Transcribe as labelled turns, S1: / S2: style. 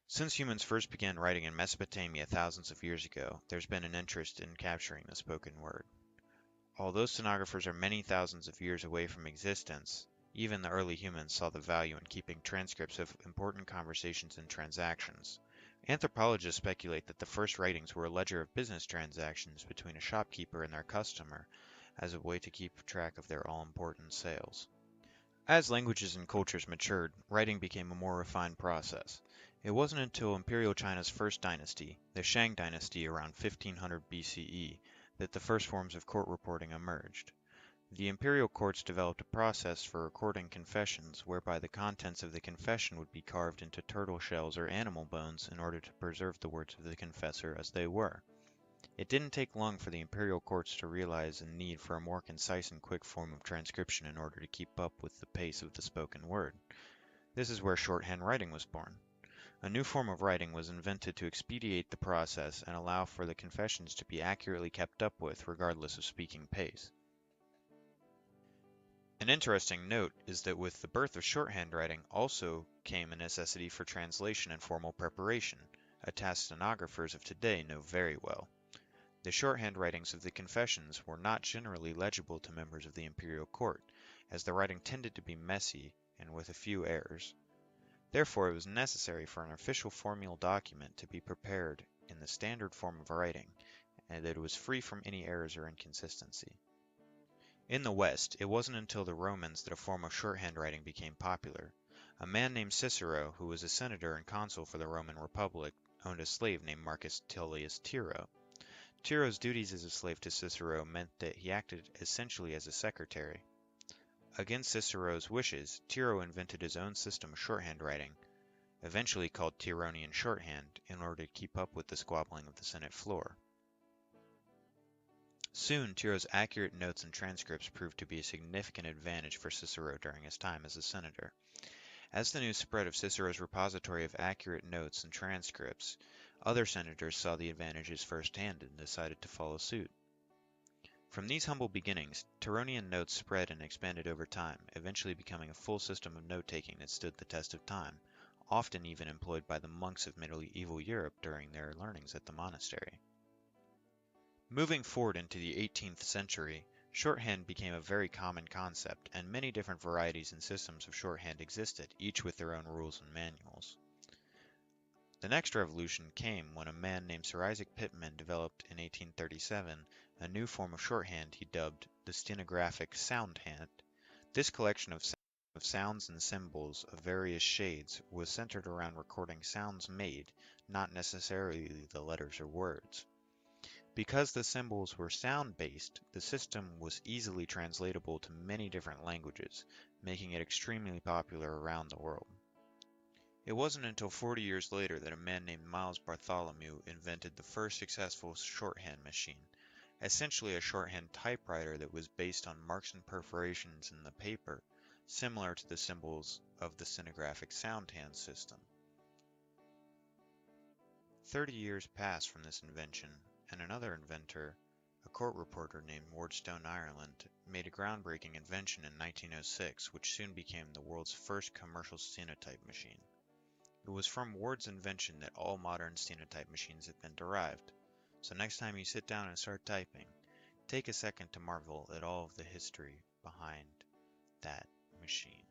S1: Since humans first began writing in Mesopotamia thousands of years ago, there's been an interest in capturing the spoken word. Although stenographers are many thousands of years away from existence, even the early humans saw the value in keeping transcripts of important conversations and transactions. Anthropologists speculate that the first writings were a ledger of business transactions between a shopkeeper and their customer as a way to keep track of their all-important sales. As languages and cultures matured, writing became a more refined process. It wasn't until Imperial China's first dynasty, the Shang dynasty around 1500 BCE, that the first forms of court reporting emerged. The imperial courts developed a process for recording confessions whereby the contents of the confession would be carved into turtle shells or animal bones in order to preserve the words of the confessor as they were. It didn't take long for the imperial courts to realize a need for a more concise and quick form of transcription in order to keep up with the pace of the spoken word. This is where shorthand writing was born. A new form of writing was invented to expedite the process and allow for the confessions to be accurately kept up with regardless of speaking pace. An interesting note is that with the birth of shorthand writing also came a necessity for translation and formal preparation, a task stenographers of today know very well. The shorthand writings of the confessions were not generally legible to members of the imperial court, as the writing tended to be messy and with a few errors. Therefore, it was necessary for an official formal document to be prepared in the standard form of writing, and that it was free from any errors or inconsistency. In the West, it wasn't until the Romans that a form of shorthand writing became popular. A man named Cicero, who was a senator and consul for the Roman Republic, owned a slave named Marcus Tullius Tiro. Tiro's duties as a slave to Cicero meant that he acted essentially as a secretary. Against Cicero's wishes, Tiro invented his own system of shorthand writing, eventually called Tironian shorthand, in order to keep up with the squabbling of the Senate floor. Soon, Tiro's accurate notes and transcripts proved to be a significant advantage for Cicero during his time as a senator. As the news spread of Cicero's repository of accurate notes and transcripts, other senators saw the advantages firsthand and decided to follow suit. From these humble beginnings, Tironian notes spread and expanded over time, eventually becoming a full system of note-taking that stood the test of time, often even employed by the monks of medieval Europe during their learnings at the monastery. Moving forward into the 18th century, shorthand became a very common concept, and many different varieties and systems of shorthand existed, each with their own rules and manuals. The next revolution came when a man named Sir Isaac Pitman developed in 1837 a new form of shorthand he dubbed the stenographic soundhand. This collection of sounds and symbols of various shades was centered around recording sounds made, not necessarily the letters or words. Because the symbols were sound-based, the system was easily translatable to many different languages, making it extremely popular around the world. It wasn't until 40 years later that a man named Miles Bartholomew invented the first successful shorthand machine, essentially a shorthand typewriter that was based on marks and perforations in the paper, similar to the symbols of the stenographic soundhand system. 30 years passed from this invention, and another inventor, a court reporter named Ward Stone Ireland, made a groundbreaking invention in 1906 which soon became the world's first commercial stenotype machine. It was from Ward's invention that all modern stenotype machines have been derived, so next time you sit down and start typing, take a second to marvel at all of the history behind that machine.